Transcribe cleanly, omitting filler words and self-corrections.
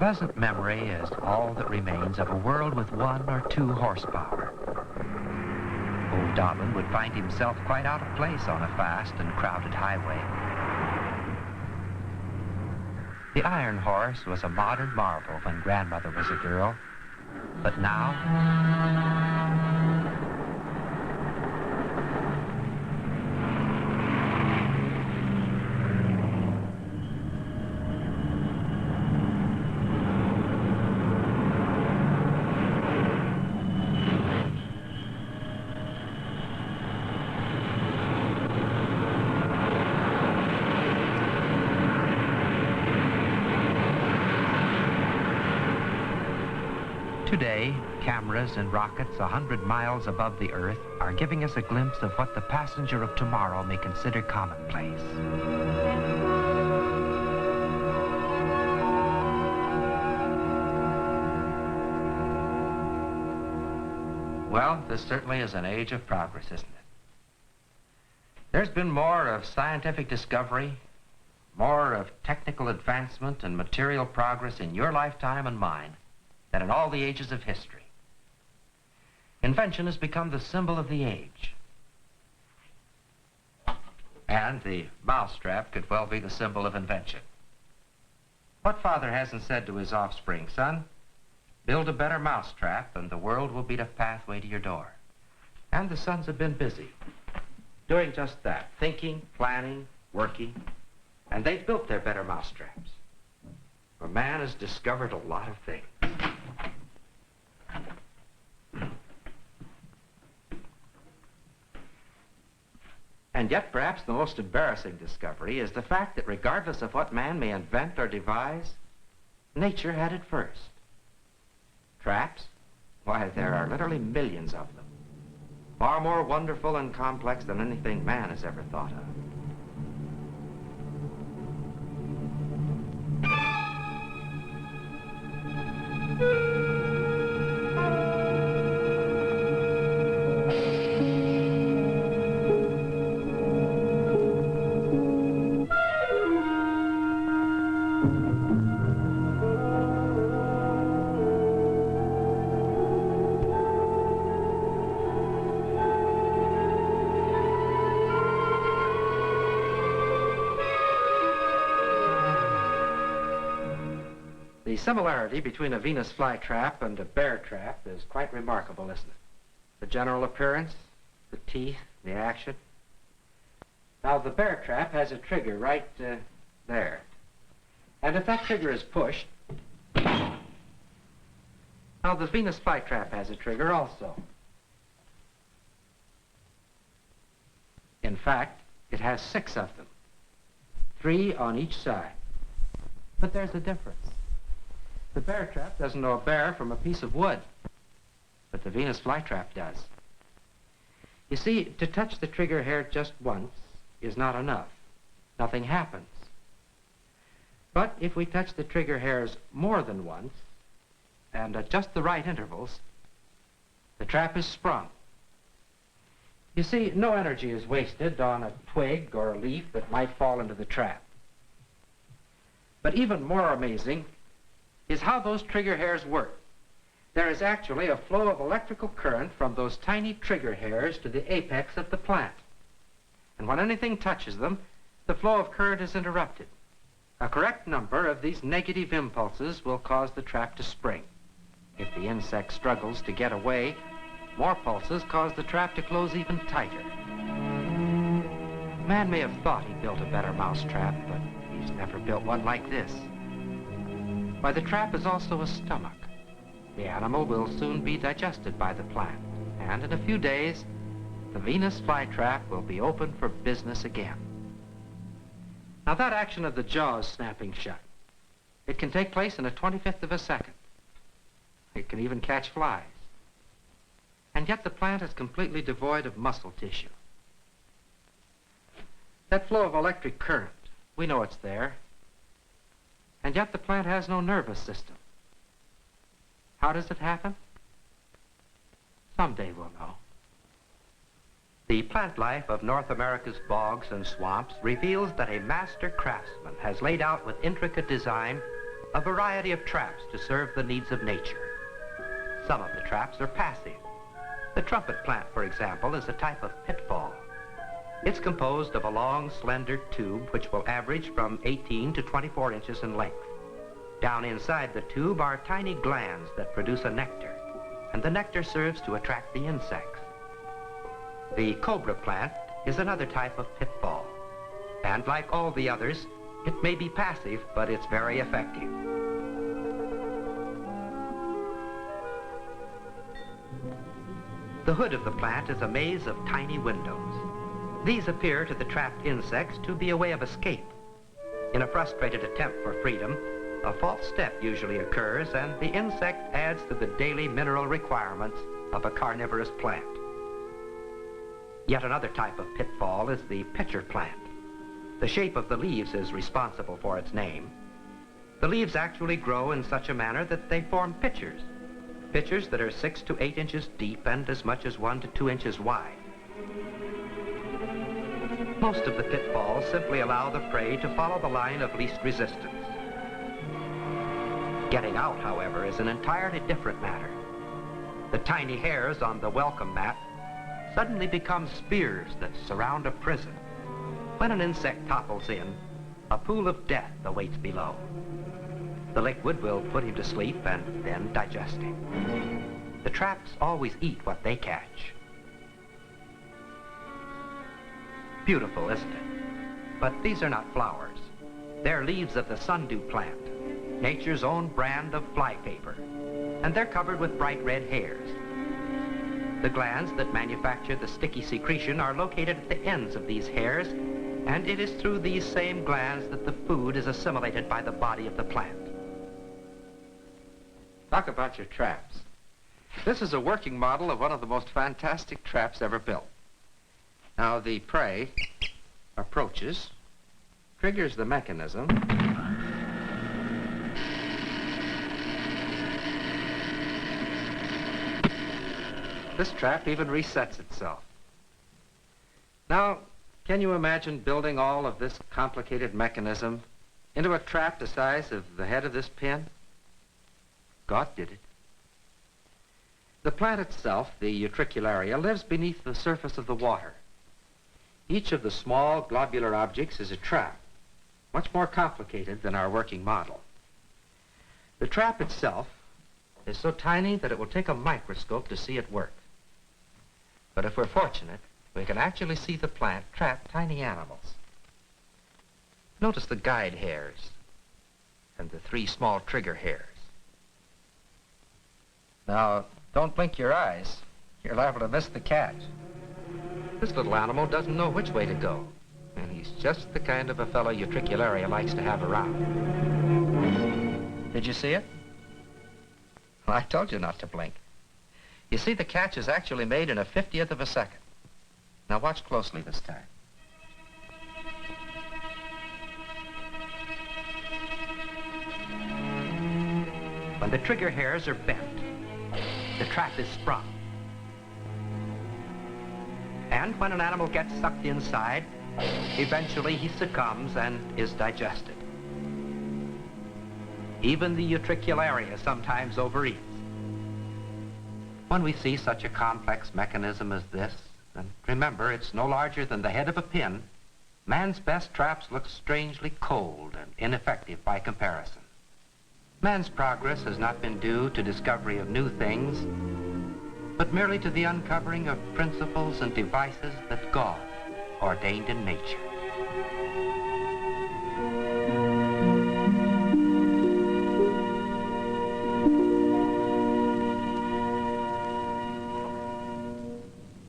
pleasant memory is all that remains of a world with 1 or 2 horsepower. Old Dobbin would find himself quite out of place on a fast and crowded highway. The iron horse was a modern marvel when Grandmother was a girl, but now... Today, cameras and rockets 100 miles above the Earth are giving us a glimpse of what the passenger of tomorrow may consider commonplace. Well, this certainly is an age of progress, isn't it? There's been more of scientific discovery, more of technical advancement and material progress in your lifetime and mine than in all the ages of history. Invention has become the symbol of the age. And the mousetrap could well be the symbol of invention. What father hasn't said to his offspring, son, build a better mousetrap and the world will be the pathway to your door? And the sons have been busy doing just that, thinking, planning, working, and they've built their better mousetraps. For man has discovered a lot of things. And yet, perhaps the most embarrassing discovery is the fact that regardless of what man may invent or devise, nature had it first. Traps? Why, there are literally millions of them. Far more wonderful and complex than anything man has ever thought of. The similarity between a Venus flytrap and a bear trap is quite remarkable, isn't it? The general appearance, the teeth, the action. Now, the bear trap has a trigger right there. And if that trigger is pushed... Now, the Venus flytrap has a trigger also. In fact, it has 6 of them. 3 on each side. But there's a difference. The bear trap doesn't know a bear from a piece of wood, but the Venus flytrap does. You see, to touch the trigger hair just once is not enough. Nothing happens. But if we touch the trigger hairs more than once, and at just the right intervals, the trap is sprung. You see, no energy is wasted on a twig or a leaf that might fall into the trap. But even more amazing is how those trigger hairs work. There is actually a flow of electrical current from those tiny trigger hairs to the apex of the plant. And when anything touches them, the flow of current is interrupted. A correct number of these negative impulses will cause the trap to spring. If the insect struggles to get away, more pulses cause the trap to close even tighter. Man may have thought he built a better mousetrap, but he's never built one like this. Why, the trap is also a stomach. The animal will soon be digested by the plant, and in a few days, the Venus flytrap will be open for business again. Now, that action of the jaws snapping shut, it can take place in a 25th of a second. It can even catch flies. And yet the plant is completely devoid of muscle tissue. That flow of electric current, we know it's there. And yet the plant has no nervous system. How does it happen? Someday we'll know. The plant life of North America's bogs and swamps reveals that a master craftsman has laid out with intricate design a variety of traps to serve the needs of nature. Some of the traps are passive. The trumpet plant, for example, is a type of pitfall. It's composed of a long, slender tube which will average from 18 to 24 inches in length. Down inside the tube are tiny glands that produce a nectar, and the nectar serves to attract the insects. The cobra plant is another type of pitfall, and like all the others, it may be passive, but it's very effective. The hood of the plant is a maze of tiny windows. These appear to the trapped insects to be a way of escape. In a frustrated attempt for freedom, a false step usually occurs, and the insect adds to the daily mineral requirements of a carnivorous plant. Yet another type of pitfall is the pitcher plant. The shape of the leaves is responsible for its name. The leaves actually grow in such a manner that they form pitchers. Pitchers that are 6 to 8 inches deep and as much as 1 to 2 inches wide. Most of the pitfalls simply allow the prey to follow the line of least resistance. Getting out, however, is an entirely different matter. The tiny hairs on the welcome mat suddenly become spears that surround a prison. When an insect topples in, a pool of death awaits below. The liquid will put him to sleep and then digest him. The traps always eat what they catch. Beautiful, isn't it? But these are not flowers. They're leaves of the sundew plant, nature's own brand of flypaper, and they're covered with bright red hairs. The glands that manufacture the sticky secretion are located at the ends of these hairs, and it is through these same glands that the food is assimilated by the body of the plant. Talk about your traps. This is a working model of one of the most fantastic traps ever built. Now the prey approaches, triggers the mechanism, this trap even resets itself. Now, can you imagine building all of this complicated mechanism into a trap the size of the head of this pin? God did it. The plant itself, the utricularia, lives beneath the surface of the water. Each of the small globular objects is a trap, much more complicated than our working model. The trap itself is so tiny that it will take a microscope to see it work. But if we're fortunate, we can actually see the plant trap tiny animals. Notice the guide hairs and the 3 small trigger hairs. Now, don't blink your eyes. You're liable to miss the catch. This little animal doesn't know which way to go, and he's just the kind of a fellow utricularia likes to have around. Did you see it? Well, I told you not to blink. You see, the catch is actually made in a 50th of a second. Now watch closely this time. When the trigger hairs are bent, the trap is sprung. And when an animal gets sucked inside, eventually he succumbs and is digested. Even the utricularia sometimes overeats. When we see such a complex mechanism as this, and remember it's no larger than the head of a pin, man's best traps look strangely cold and ineffective by comparison. Man's progress has not been due to discovery of new things, but merely to the uncovering of principles and devices that God ordained in nature.